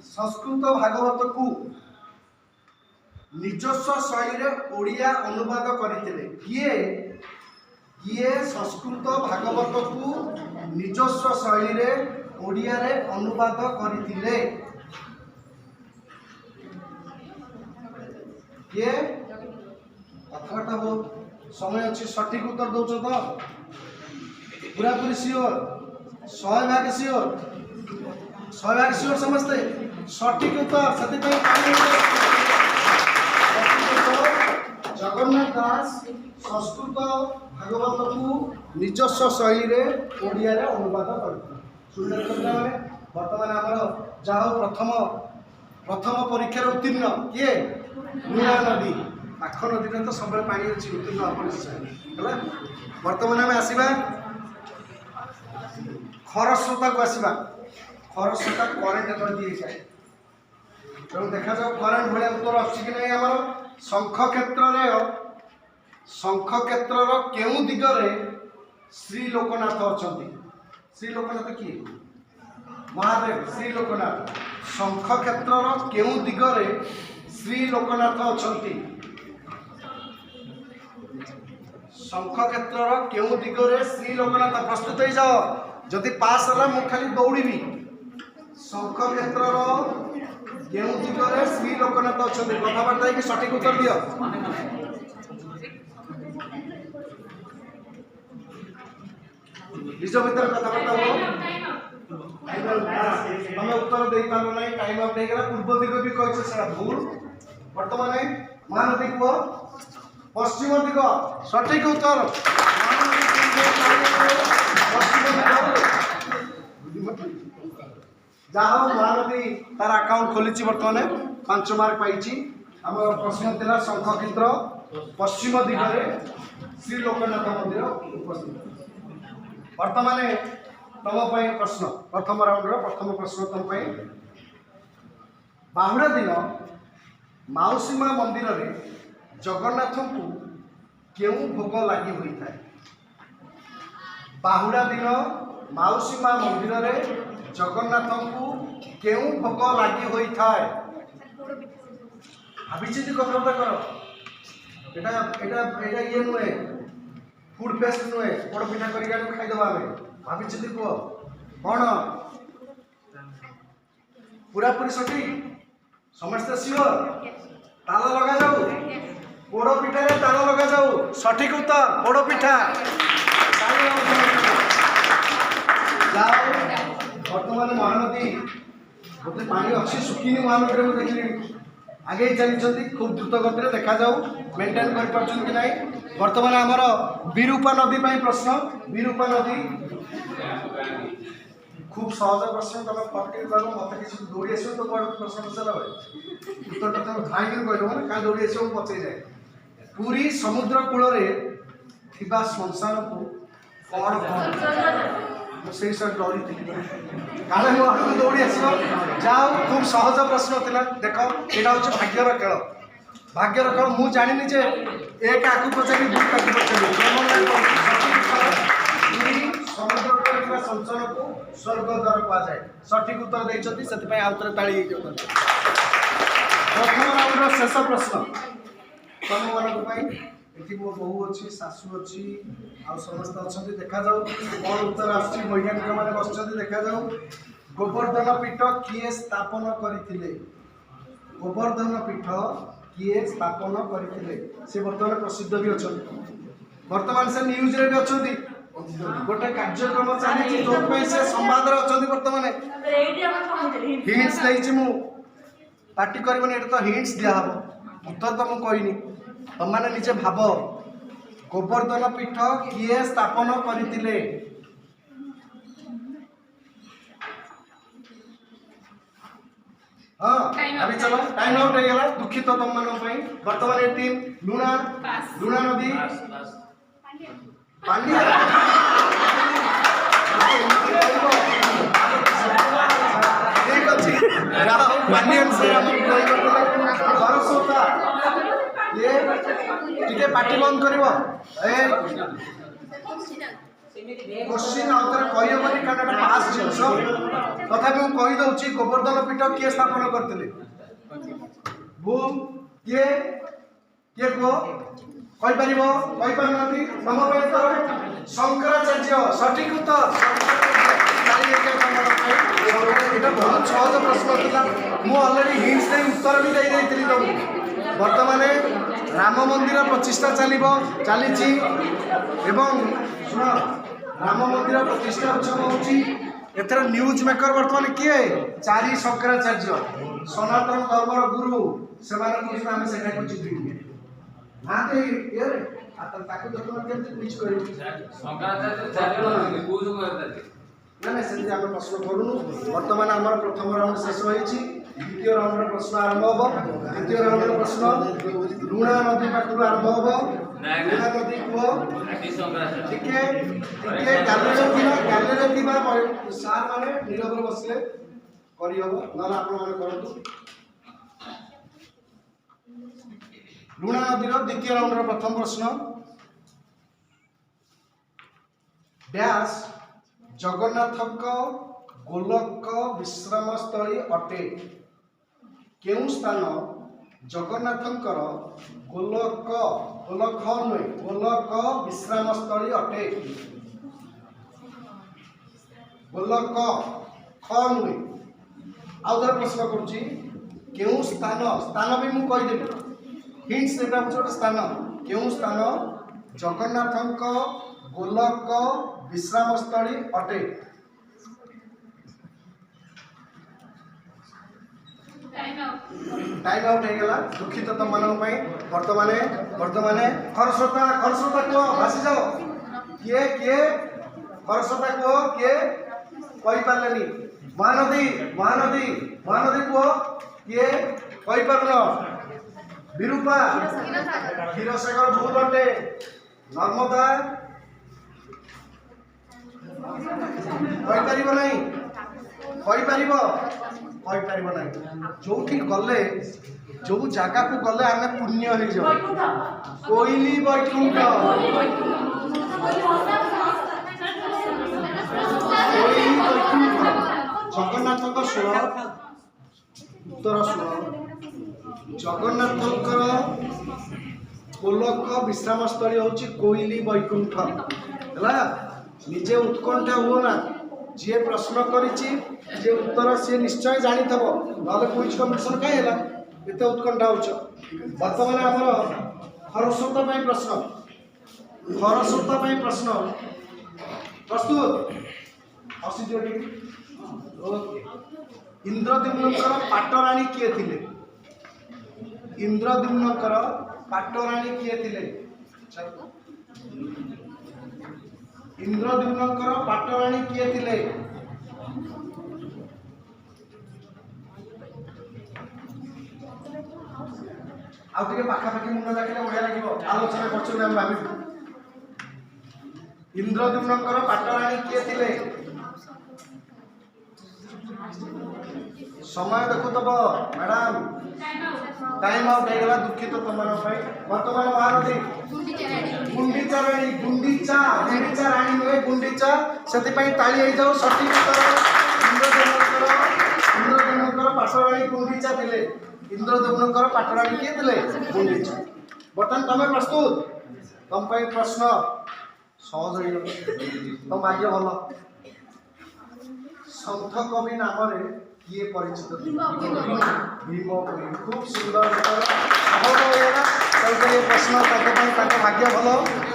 संस्कृत भागवत को निजस्व शैली ओडिया अनुवाद करते किए किए संस्कृत भागवत को निजस्व शैली ओडिया रे अनुवाद करते किए कथाटा हो समय अच्छी सठिक उत्तर दौच तो पूरा पूरी सियोर 100% सियोर 100% सियोर समस्ते सठिक उत्तर जगन्नाथ दास संस्कृत भागवत को निजस्व शैली ओडिया रे अनुवाद करते बर्तमान आमर जहाँ प्रथम प्रथम परीक्षार उत्तीर्ण किए मीना नदी पाख नदी तो सब पानी अच्छी उत्तीर्ण आप निश्चय बर्तमान आम आसवा खरस्रोता को आसवा खरस्रोता करेन्ट कर दिए जाए तेणु देखा जाओ करेन्ट भाया उत्तर आसी कि नहीं आम शंख क्षेत्र केउ दिगरे श्री लोकनाथ अच्छा श्री लोकनाथ किए महादेव श्री लोकनाथ शंख क्षेत्र केउ दिगरे श्री लोकनाथ अच्छा शंख क्षेत्र केउ दिगरे श्री लोकनाथ प्रस्तुत हो जाओ जदि पास है मु खाली दौड़ी शंख क्षेत्र केउ दिगरे श्री लोकनाथ अच्छा कथबार्ता कि सठिक उत्तर दियो निज भर कथबार्ता हो हमें उत्तर दे पारो नहीं टाइम अप नहीं करा पूर्व दिग भी कहिछ सेरा भूल वर्तमान महानदी को पश्चिम दिग सठिक उत्तर जहाँ महानदी तार अकाउंट खोली बर्तमान 5 मार्क पाई आम प्रश्न था शंख क्षेत्र पश्चिम दिगरे श्री लोकनाथ मंदिर उपस्थित वर्तमान तुम प्रश्न प्रथम राउंड प्रथम प्रश्न तुम बाहुड़ा दिन माउसीमा मंदिर रे जगन्नाथ को केउ भोग लगी होता है बाहुड़ा दिन माउसीमा मंदिर रे जगन्नाथ को केउ भोग लगी होता है भाई कथबार्ता कर ये नुहे फूड पेस्ट नुहे बड़ पिठा कर खाईदबा भाई कह कौन पूरा पूरी सठी समस्त सियोर ताल लगा जाऊ पोड़ पिठा रे ताल लगा जाऊ सठिक उत्तर पोड़ पिठा बर्तमान महानदी गोटे पानी अच्छी सुखी महानदी में देखिए आगे चली खूब द्रुत गति देखा जाऊ मेंटेन कर बर्तमान आमर विरूपा नदी प्रश्न विरूपा नदी खूब सहज प्रश्न तुम पटके मत किसी दौड़ी आस तो कौन प्रश्न पचार उत्तर तुम धाई कह क्या दौड़ी आस पचे जाए पूरी समुद्र कूल श्मशान को कौन से डरी काले दौड़ी आस जाओ खूब सहज प्रश्न था देख यहाँ हूँ भाग्यर खेल भाग्यर खेल मुझे जानी जे एक आगे पचारि दुई आगे पचारि समुद्र संचरण को स्वर्ग द्वार कहुए सठिक उत्तर देते आउ थे ताली प्रथम राउंड शेष प्रश्न तुम मानी ये मो बहु अच्छी शाशु अच्छी आ समस्त अच्छा देखा जाऊ कौन उत्तर आसुच्ची वैज्ञानिक मैंने बस देखा जाऊ गोवर्धन पीठ किए स्थापन करते गोवर्धन पीठ किए स्थापन करते से बर्तमान प्रसिद्ध भी अच्छा बर्तमान से न्यूज रे भी अच्छा गोटे कार्यक्रम चली जो से संवाद अच्छा बर्तमान हिंट्स नहीं पार्टी कर तो हिंट्स दिहब उत्तर तो मुझे कहनी तुम मैंने निजे भाव गोवर्धन पीठ किए स्थापन करते हाँ अभी चलो टाइम आउट हो गला दुखित तुम मान बर्तमान टीम लुणा लुणा नदी पानी ठीक अच्छे ये टिके पार्टी बंद कर क्वेश्चन आउे कही पास जिन तथापि मु कहि दउची गोवर्धन पीठ किए स्थापन करथिले भूल किए किए को कहि परिबो कहि परनाथि समवेत शंकराचार्य सठिक उत्तर এটা बहुत सहज प्रश्न था मु ऑलरेडी हिंट्स दे उत्तर भी दे देइतिली तुमको वर्तमान राम मंदिर प्रतिष्ठा चली एवं सुन राम मंदिर प्रतिष्ठा उत्सव होची एथर न्यूज मेकर वर्तमान किए चारि शंकराचार्य सनातन धर्म गुरु से आम से नाते ये ताको देखो केमति क्विज करी शंकराचार्य ना ना से आम प्रश्न करूँ वर्तमान आम प्रथम राउंड शेष होती द्वितीय राउंड प्रश्न आरंभ हम द्वितीय राउंड प्रश्न लुणा नदी पाखु आरंभ हम लुणा नदी कह टिके टिके गैलरी सार माने नीरव बसले करी हम ना आपण माने करतु लुणा नदीर द्वितीय राउंड प्रथम प्रश्न डैश जगन्नाथक गोलक विश्रामस्थली अटे केउ स्थान जगन्नाथंकर गोलक गोलक नुहे गोलक विश्रामस्थली अटे गोलक ख नुहे आउ थे प्रश्न करुच्ची केउ स्थान स्थान भी मुझे कहीदेवी हिंट्स देता गोटे स्थान केउ स्थान जगन्नाथंक गोलक विश्रामस्थली अटे टाइम आउट हो गला दुखित तुम मान वर्तमान वर्तमान खरस्रोता खरस्रोता कह भासी जाओ किए किए खरस्रोता कह किए कही पारे महानदी महानदी महानदी कह किए कही पार विरूपा क्षीरसागर भूल अटे नर्मदा कही पार नहीं कही पार नहीं जो गले जो जगह को गले आम पुण्य हो जाओ कोइली बैकुंठ जगन्नाथ शुण उत्तर शुण जगन्नाथंकर गोलक विश्रामस्थली हूँ कोइली बैकुंठ है निजे उत्कंठा हुआ ना जी प्रश्न करिछि जे उत्तर सी निश्चय जानी थबो नले क्विज कंपटीशन काहे हला एते उत्कंठा होछ वर्तमान हमर खरस्रोता पई प्रश्न प्रस्तुत असिजोटी ओके इंद्रद्युम्नकर पाटराणी किए थिले इंद्रद्युम्नकर पाटराणी किए थिले इंद्रद्युम्नकर पाटराणी किए थिले आउटे पाखापाखि मुंड देखले बढ़िया लगे आलोचना कर भावी इंद्रद्युम्नकर पाटराणी किए थिले समय देखु तब मैडम टाइम आउट हो गला दुखित तुम वर्तमान महानदी गुंडीचा राणी गुंडीचा गुंडीचा राणी नुहे गुंडीचा से ताली हो जाओ सठिक उत्तर इंद्रद्युम्नकर पाटराणी गुंडीचा थिले इंद्रद्युम्नकर पाटराणी किए थिले गुंडीचा बर्तमान तुम प्रस्तुत तुम प्रश्न सहज हो तुम भाग्य भल सन्थ कवि नाम किए परिचित भीम खूब सुंदर प्रश्न भाग्य भल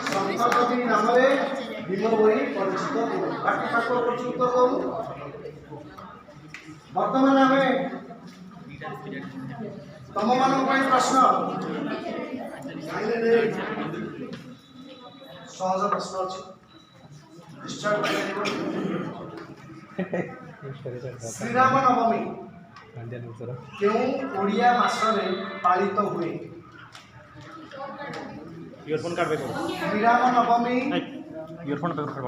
सन्थ कवि नाम भीम बोई परिचित बाकी उत्तर कौन बर्तमान आम तुम मान प्रश्न सहज प्रश्न अच्छी निश्चय श्रीराम नवमी क्यों ओडिया मासरे पालित हुए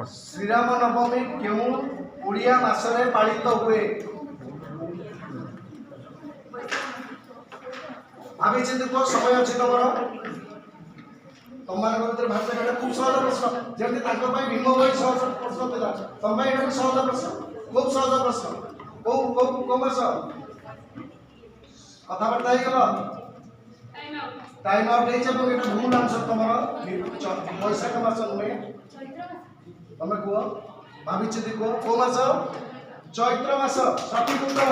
श्रीराम नवमी क्यों ओडिया मासरे पालित हुए भाभी चिंता समय अच्छी तुम तुम भाषा खूब सहज प्रश्न जमी भीम बही सहज प्रश्न था तुम सहज प्रश्न खूब सहज प्रश्न को वर्ष कथबार्ता हो गल टाइम आउट हो भूल आंसर तुम वैशाख मास नुहे तुम कह भाई कह को मास चैत्र मास सठिक उत्तर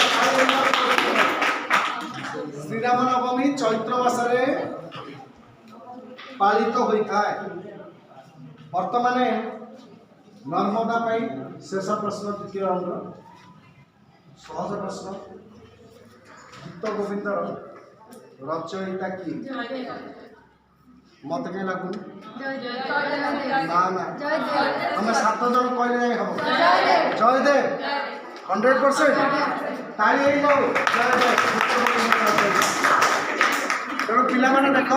श्रीराम नवमी चैत्र मासरे पालित होता है। वर्तमान नर्मदा शेष प्रश्न द्वितीय राउंड सहज प्रश्न गीत गोविंद रचयिता किए मत कहीं लगुन ना ना तुम 7 जन कहले हम जयदेव 100% ताली जाऊ जयदेव तेणु पिला माने देख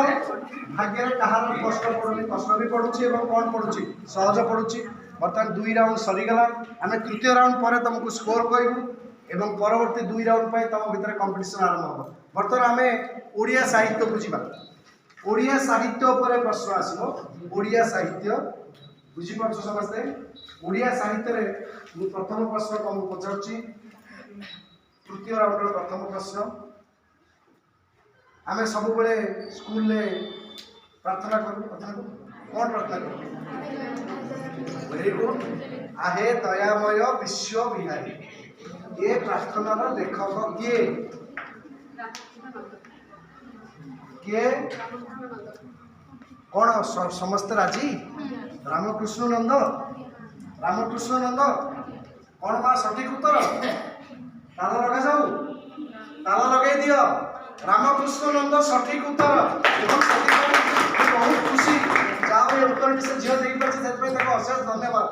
भाग्य कहार कष्ट पड़ुनी कष्ट भी पड़ुची कौन पड़ुची सहज पड़ुची। बर्तमान 2 राउंड सरीगला आम तृतीय राउंड पर तुमको स्कोर कहूँ एवं परवर्ती 2 राउंड पर तुम भितर कंपिटिशन आरंभ हम। बर्तमान आम ओडिया साहित्य को जीवा ओडिया साहित्य उपर प्रश्न आसो ओडिया साहित्य बुझीपार समस्ते ओडिया साहित्य रे प्रथम प्रश्न तुमको पचारुची तृतीय राउंड प्रथम प्रश्न आम सब स्कूल में प्रार्थना करूँ कौन प्रार्थना करूँ वेरी गुड आहे दयामय विश्व विहारी ये प्रार्थनार लेखक किए किए कौन समस्त राजी रामकृष्ण नंद कौन माँ सठिक उत्तर ताला लगा जाऊ ताला लगे दियो रामकृष्ण नंद सठिक उत्तर बहुत खुशी जाओ ये उत्तर से झील देख पार्टी अशेष धन्यवाद।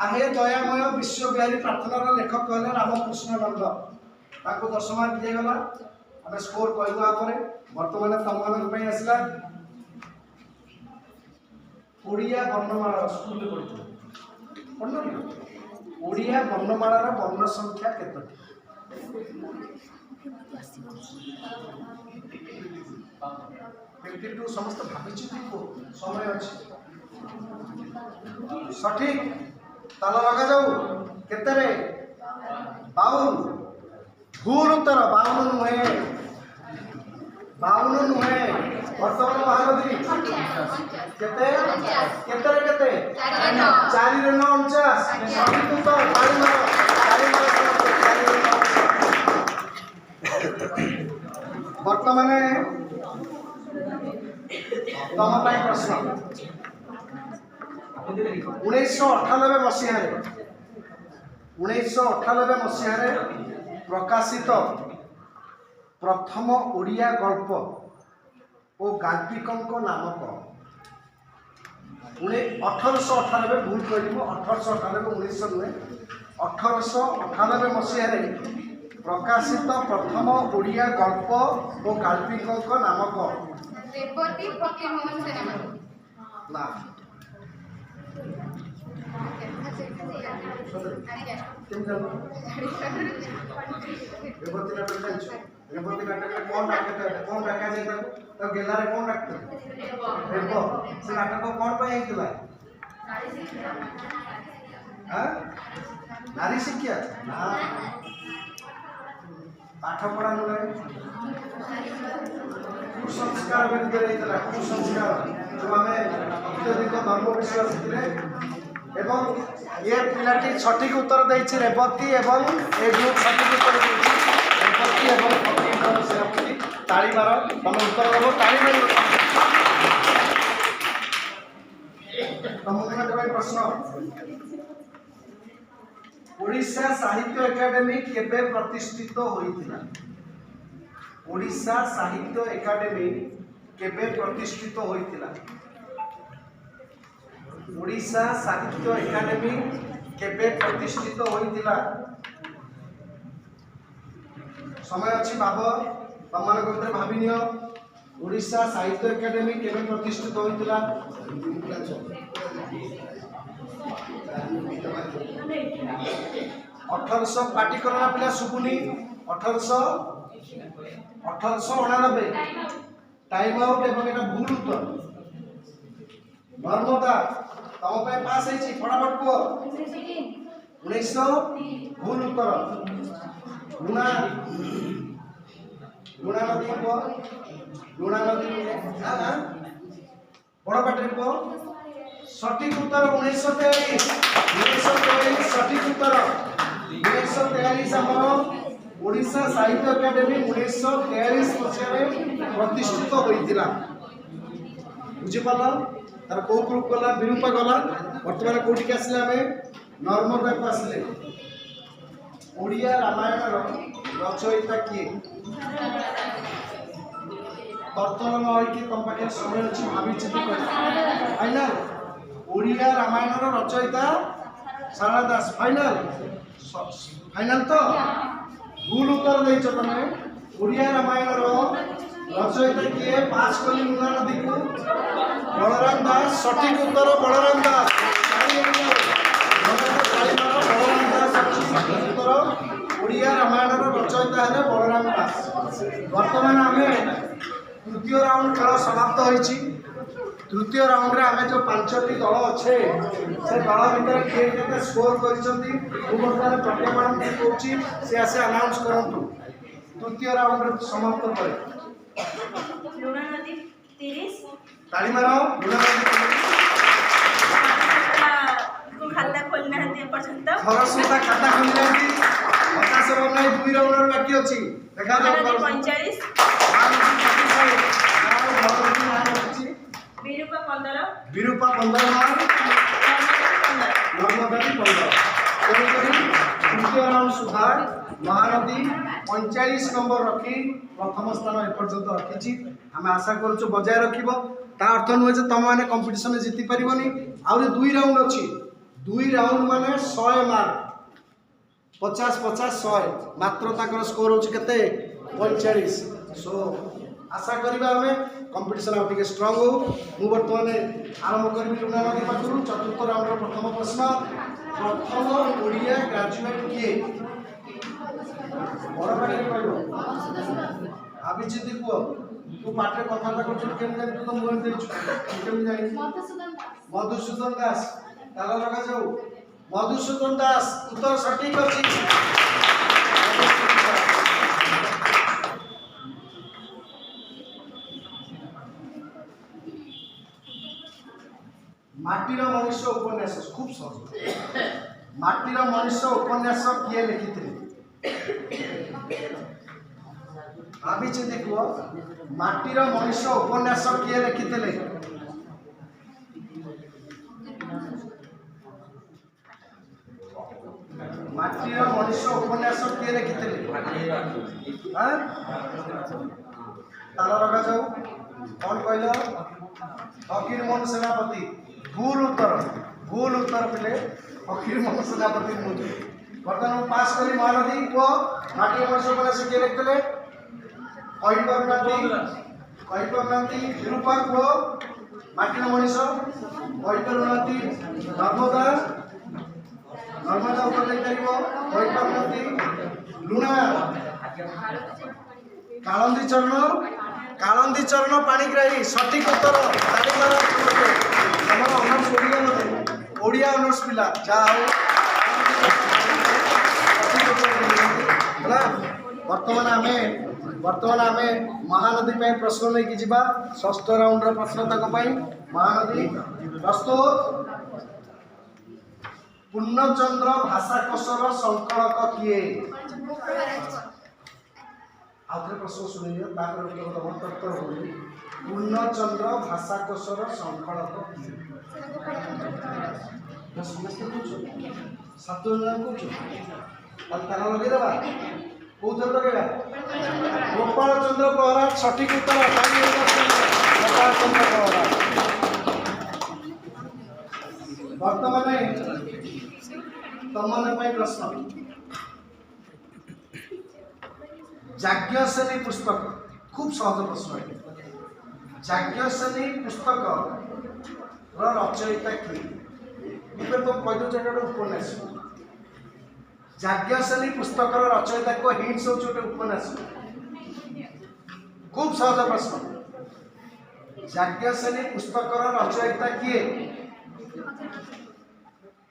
आहे दयामय विश्व विहारी प्रार्थनार लेखक कहले रामकृष्ण नंद ताको 10 मार्क दिगला आम स्कोर कहूँ आपरे बर्तमान तुम मान आसला ओडिया वर्णमाला स्कूल में पढ़ी ओडिया वर्णमालार वर्ण संख्या केतोटी 52 समस्त भाभी समय अच्छी सठिक ताला लगा जाऊ केतरे 52 भूल उत्तर 52 नुहे वर्तमान महारथी केते केतरे केते 4 रे 9 49 सठिक उत्तर वर्तमान तुम प्रश्न 1998 मसीह प्रकाशित प्रथम ओडिया गल्प और गाल्पिकों नाम कौन 1898 भूल कर 1898 1900 नुहे 1898 मसीह प्रकाशित प्रथम ओडिया गल्प और गाल्पिकों नाम कौन रेवती फकीरमोहन सेनापति ना रेवती नाटक कौन डाका जाए तो गेला रे कौन डाकते रेव से नाटक कौन पे आइतला हां नारी शिक्षा ना पाठ पढ़ा नुले कुसंस्कार विरुद्ध रही कुसंस्कार जो आम अत्यधिक धर्म विश्वास थे एवं ये पिलाटी सठिक उत्तर देछि रेवती एवं ए ग्रुप सठिक उत्तर देछि रेवती एवं फकीरमोहन सेनापति ताली मार तुम उत्तर देव ताली मार तुमको प्रश्न ओडिशा साहित्य एकाडेमी केबे प्रतिष्ठित होइतिला ओडिशा साहित्य एकाडेमी केबे प्रतिष्ठित होइतिला ओडिशा साहित्य एकाडेमी केबे प्रतिष्ठित होइतिला समय अछि बाबा तमान कोते भाबी नियो ओडिशा साहित्य एकाडेमी केबे प्रतिष्ठित होइतिला 1800 पार्टी करना पिला सुपुनी 1899 टाइम आउट एवं एटा भूल उत्तर नर्मदा तम पे पास है फटाफट कह 1900 भूल उत्तर लुणा लुणा नदी कह लुणा नदी बड़ पाटे कह सठिक उत्तर 1943 सठिक उत्तर 1943 आम ओडिशा साहित्य एकेडमी 1943 मसीह प्रतिष्ठित होता बुझीपार तार कौ ग्रुप गला विरूपा गला बर्तमान कौटी आसिले आम नर्मदा को आसिले ओडिया रामायण रचयिता किए तर्तन नई तुम पाखे समय अच्छी भावी चिंता फाइनाल ओडिया रामायण रचयिता सारा दास फाइनाल फाइनाल तो भूल उत्तर देच तुम ओडिया रामायण रचयिता किए पास कली लुणा नदी को बलराम दास सठिक उत्तर बलराम दास बलराम दास सठिक उत्तर ओडिया रामायण रचयिता है बलराम दास वर्तमान आम तृतीय राउंड खेल समाप्त होती तृतीय राउंड रे आमे जो पांचटी दल अच्छे से दल भितर किए केते स्कोर करिसंती बर्तमान प्रज्ञापन कहूँ से आसे अनाउंस करंतु तृतीय राउंड रे समाप्त करे लुणा नदी 30 ताली मारो लुणा नदी को खाता खोलना है पर्यंत खरसुता खाता खोली जाती हताश बनाई दुई राउंड बाकी अछि देखा जाओ 45 विरूपा 15 नर्मदा 15 तृतीय राउंड सुधार महानदी 45 नंबर रखी प्रथम स्थान एपर्यंत रखी आम आशा करूँ बजाय रखिब ता अर्थ नुहे तुम मैंने कंपिटिशन जीति पारबनी आहरी दुई राउंड अच्छी दुई राउंड माने 100 मार्क 50-50 100 मात्र ताकर स्कोर होची केते 45 सो आशा करिबा हमें कंपिटिशन आउ टिके स्ट्रांग हो मु वर्तमान आरंभ करबी लुणा नदी पाखरु चतुर्थ राउंड रो प्रथम प्रश्न प्रथम ओडिया ग्रेजुएट किए बड़ पाटे कहलो अभिजित को तू पाटे कथा करछ केम जानि तू तो मोहन देछु केम जानि मधुसूदन दास ताला लगा जाऊ मधुसूदन दास उत्तर सटीक अछि माटीर मनुष्य उपन्यास खूब सहज माटीर मनुष्य उपन्यास किए लिखिथिले भाभी चिंती कह माटीर मनुष्य उपन्यास किए लिखिथिले माटीर मनुष्य उपन्यास किए लिखिथिले हां ताला लगा जाऊ कौन कहलो फकीर मोहन सेनापति भूल उत्तर पिले फकीर मोहन सेनापति मुझे बर्तमान पास करी महानदी को माटी मनुष्य उपन्यास किए लिखिथिले कहीपरनाती विरूपा को माटीर मनुष्य कहीपरनाती नर्मदा उत्तर दे कहीपरनाती लुणा कालंदी चरण पाणिग्राही सठिक उत्तर ऑनर्स ओडिया ऑनर्स पिला जा वर्तमान आमे महानदी पे प्रश्न लेकिन जीवा षष्ठ राउंड प्रश्न तक महानदी प्रस्तुत पूर्णचंद्र भाषाकोशर संकलक किए आउे प्रश्न शुणिए पूर्णचंद्र भाषाकोशर संकलक किए समस्त कौच 7 जन कौच ताला लगे देवा कौन लगे गोपाल चंद्र प्रहलाद सठिक उत्तर गोपाल चंद्र प्रहलाद वर्तमान तुम प्रश्न याज्ञसेनी पुस्तक खूब सहज प्रश्न याज्ञसेनी पुस्तक रचयिता किए तुम कह दो उपन्यास याज्ञसेनी पुस्तक रचयिता को हिंट्स हो उपन्यास खूब सहज प्रश्न याज्ञसेनी पुस्तक रचयिता किए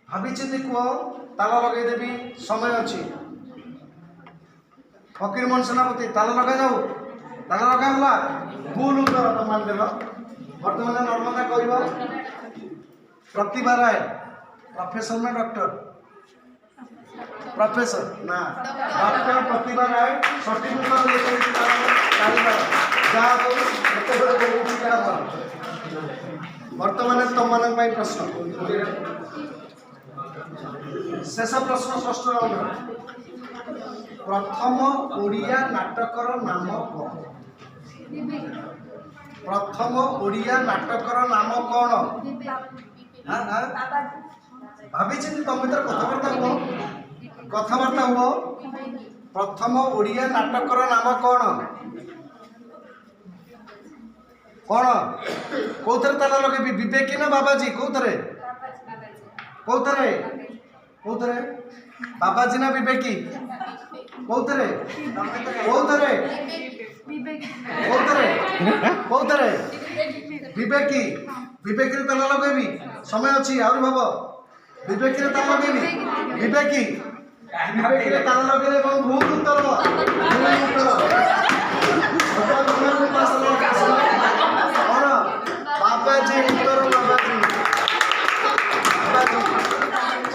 भाभी कुह ताला लगेदेवी समय अच्छी फकीर मोहन सेनापति ताला लगा जाऊ ताला लगागला भूल उत्तर तुम मान देल बर्तमान नर्मदा कह प्रतिभा राय प्रोफेसर ना डॉक्टर प्रोफेसर ना डॉक्टर प्रतिभा राय सठिक बर्तमान तुम मान प्रश्न शेष प्रश्न षष्ठ राउंड प्रथम ओडिया नाटकर नाम कौन प्रथम ओडिया नाटकर नाम कौन भाभी तुम भर कथबार्ता हुआ प्रथम ओडिया नाटकर नाम कौन कौन कौन ताला लगे विवेकी ना बाबाजी कौन बाबाजी ना विवेकी कौन विवेकी विवेकी ताला लगेबी समय अच्छी आहरी भाव विवेकी ताला लगेबी विवेकी ताला लगे भूल उत्तर बाबाजी उत्तर बाबाजी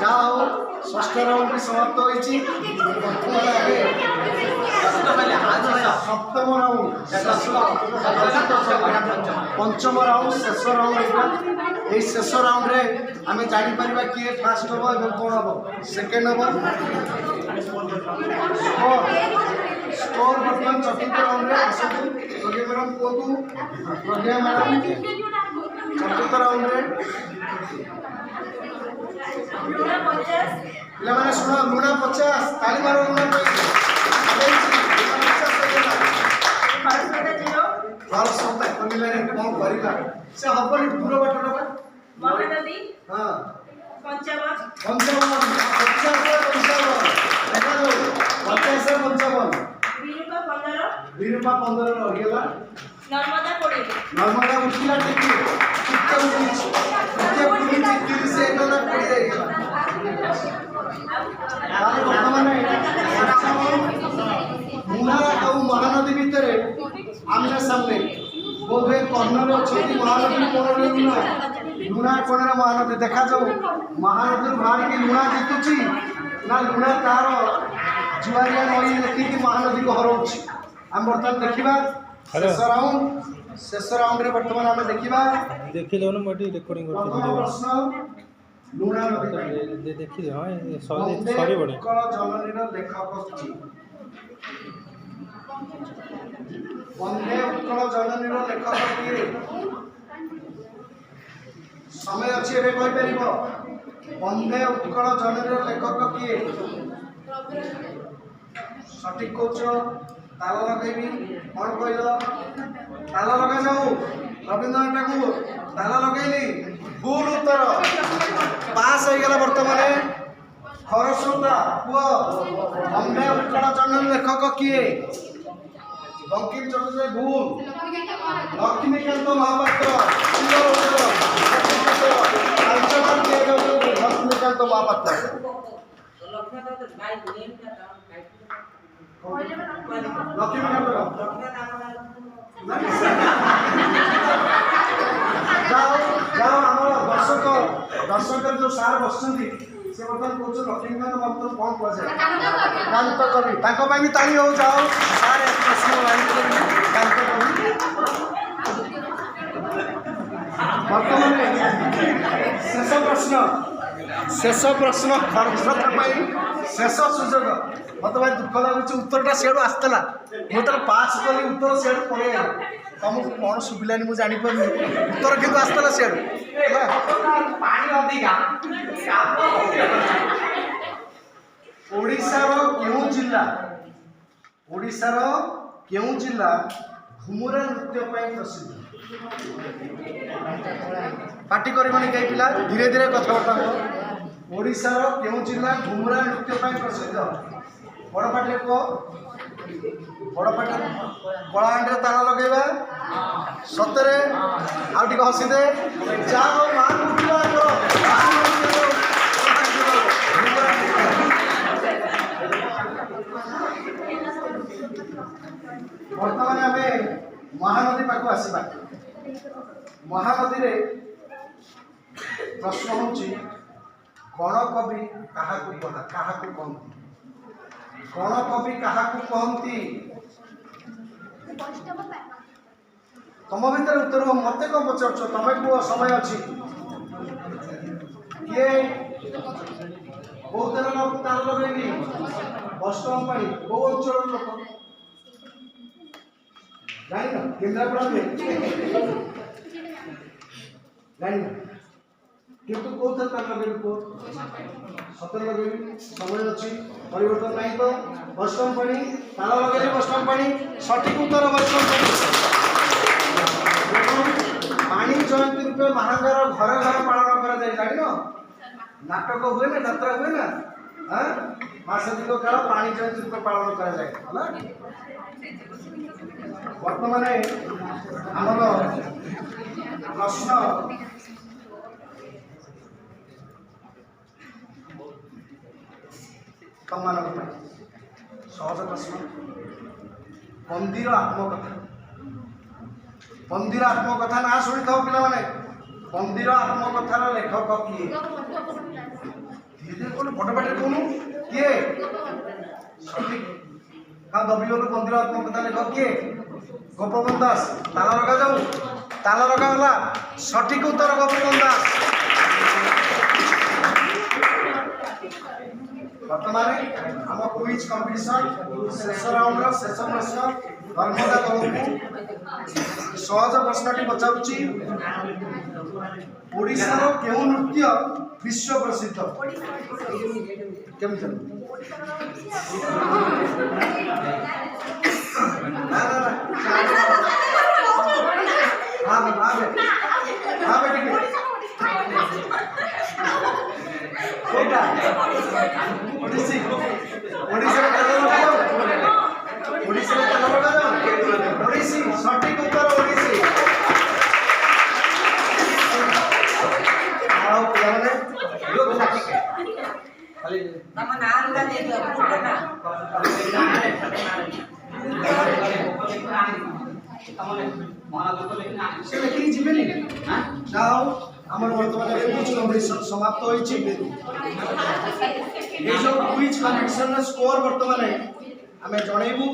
जाओ षष्ठ राउंड भी समाप्त होइछि सप्तम राउंड पंचम राउंड शेष राउंड ये शेष राउंड रे आमे जानि परिबा किए फास्ट होबो एवं कोन होबो सेकेंड होबो स्कोर बर्तमान चतुर्थ राउंड रे आसतु प्रज्ञा मैडम कोतु प्रज्ञा मैडम चतुर्थ राउंड रे पिला माने सुनो लुणा 50 ताली मारो लुणा भारत सत्ता कमिला कौन करिला से हबनी दूर बाटटा महानदी हां 55 विरूपा 15 रहिला नर्मदा 20 नर्मदा उठिला टिकी टिके पुनी टिकी से एतना पड़ी जाइला आरो वर्तमान मुना और महानदी भितर आमने सामने बोधे कर्णर अच्छी महानदी कोण लुणा लुणा कोण महानदी देखा जाऊ महानदी बाहर की लुणा जीतुची ना लुणा तार जुआरिया नई देखिकी महानदी को हरौछि आम बर्तमान देखा शेष राउंड रे बर्तमान आम देखा देखिले न मोटी रिकॉर्डिंग करते प्रथम प्रश्न लुणा नदी देखिले हां सॉरी बड़े उत्कल जननीर लेखक की वंदे उत्कल जननीर लेखक किए समय अच्छी एबे कहि परिबो वंदे उत्कल जननीर लेखक किए सठिक कोच ताला लगेबी कौन कहल ताला लगा जाऊ रविंद्रनाथ ठाकुर ताला लगेली भूल उत्तर पास हो गला वर्तमान खरस्रोता पुओ वंदे उत्कल जननी लेखक किए बंकिम चंद्र भूल लक्ष्मीकांत महापात्र लक्ष्मीकांत महापात्र जाओ दर्शक जो सार बस से बर्तमान कौन लक्ष्मीकांत महापात्र कौन कहुए कांत कवि तांको भी ताली हो जाओ सार एक प्रश्न कांत कवि बर्तमान शेष प्रश्न शेष सुजोग मत भाई दुख लगुच उत्तरटा सीआड़ आसला मुझे पास कली उत्तर सीआड़ पड़े तुमको कौन शुभिलानी मुझे जापर उत्तर कितु आसला सीआड़ ओडिशार केउ जिला घुमुरा नृत्य प्रसिद्ध पार्टी करनी कई पिला धीरे धीरे कथबार्ता हो ओडिशार केउ जिला घुमुरा नृत्य प्रसिद्ध बड़पाटी कह बड़पाटी कलाहांडी ताला लगेगा सतरे आउ टिके हसीदे जाओ मान ବର୍ତ୍ତମାନ ଆମେ ମହାନଦୀ ପାଖକୁ ଆସିବା। ମହାନଦୀରେ ପ୍ରଶ୍ନ ହେଉଛି ଗଣକବି କାହାକୁ କହନ୍ତି? ଗଣକବି କାହାକୁ କହନ୍ତି? ତମ ଭିତରେ ଉତ୍ତର ମତେ କଣ ପଚାରୁଛ? ତମେ କୁହ, ସମୟ ଅଛି। କିଏ କୋଉ ତାର ଲଗେଇବି? ବୈଷ୍ଣବ ପାଣି କୋଉ ଅଞ୍ଚଳର ଲୋକ ଜାଣିନ? କେନ୍ଦ୍ରାପଡ଼ା ନୁହେଁ, ଜାଣିନ? କିନ୍ତୁ କୋଉଥିରେ ତାର ଲଗେଇବି କୁହ? ସତରେ ଲଗେଇବି, ସମୟ ଅଛି, ପରିବର୍ତ୍ତନ ନାହିଁ ତ। ବୈଷ୍ଣବ ପାଣି ତାର ଲଗେଇଲି, ବୈଷ୍ଣବ ପାଣି ସଠିକ ଉତ୍ତର ବୈଷ୍ଣବ ପାଣି। ପାଣି ଜୟନ୍ତୀ ରୂପେ ମାହାଙ୍ଗାର ଘରେ ଘରେ ପାଳନ କରାଯାଏ, ଜାଣିନ? ନାଟକ ହୁଏ ନା, ଯାତ୍ରା ହୁଏ ନା, ମାସ ଦିନ କାଳ ପାଣି ଜୟନ୍ତୀ ରୂପେ ପାଳନ କରାଯାଏ। ହେଲା, ବର୍ତ୍ତମାନ ଆମର ପ୍ରଶ୍ନ ତମମାନଙ୍କ ପାଇଁ ସହଜ ପ୍ରଶ୍ନ। ବନ୍ଦୀର ଆତ୍ମକଥା। ବନ୍ଦୀର ଆତ୍ମକଥା ନା ଶୁଣିଥାଅ ପିଲାମାନେ। ବନ୍ଦୀର ଆତ୍ମକଥାର ଲେଖକ କିଏ? ଧୀରେ ଧୀରେ କହୁନୁ, ବଡ଼ ପାଟିରେ କହୁନୁ, କିଏ? ସଠିକ ଦବିଗଲୁ। ବନ୍ଦୀର ଆତ୍ମକଥା ଲେଖକ କିଏ? ଗୋପବନ୍ଧୁ ଦାସ। ତାଲା ଲଗାଯାଉ, ତାଲା ଲଗାଗଲା, ସଠିକ ଉତ୍ତର ଗୋପବନ୍ଧୁ ଦାସ। ବର୍ତ୍ତମାନ ଆମ କୁଇଜ କମ୍ପିଟିସନ ଶେଷ ରାଉଣ୍ଡର ଶେଷ ପ୍ରଶ୍ନ। ନର୍ମଦା ଦଳକୁ ସହଜ ପ୍ରଶ୍ନଟି ପଚାରୁଛି। ଓଡ଼ିଶାର କେଉଁ ନୃତ୍ୟ ବିଶ୍ୱ ପ୍ରସିଦ୍ଧ? କେମିତି? ଓଡ଼ିଶୀ ସଠିକ ଉତ୍ତର ଓଡ଼ିଶୀ। ଆଉ ପିଲାମାନେ ସେ ଲେଖିକି ଯିବେନି। ଯାହା ହଉ, ଆମର ବର୍ତ୍ତମାନ କୁଇଜ କମ୍ପିଟିସନ ସମାପ୍ତ ହୋଇଛି। এই যে কুইজ কম্পিটিশনের স্কোর বর্তমানে আমি জনাইবু।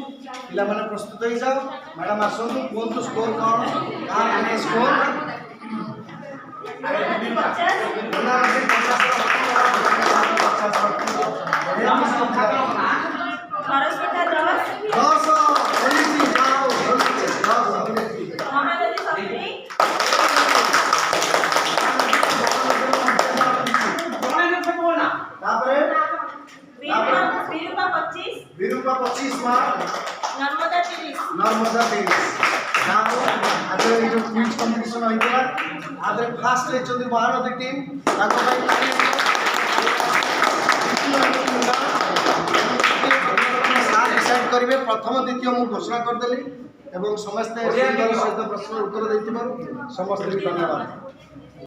পিলামানে প্রস্তুত হয়ে যাও। ম্যাডাম আসন্তু, কোনটো স্কোর কোন? কার মানে score? Birupa 25 mark, Narmada 30। Narmada 30। now আজ এই যে কুইজ কম্পিটিশন হইতলা, আজ ফার্স্ট লেচন্দি মহানদী টিম। তাকো ভাই সার ডিসাইড করিবে। প্রথম দ্বিতীয় মু ঘোষণা করদেলি এবং সমস্ত সুন্দর সহিত প্রশ্ন উত্তর দেইতিবারু সমস্ত ধন্যবাদ।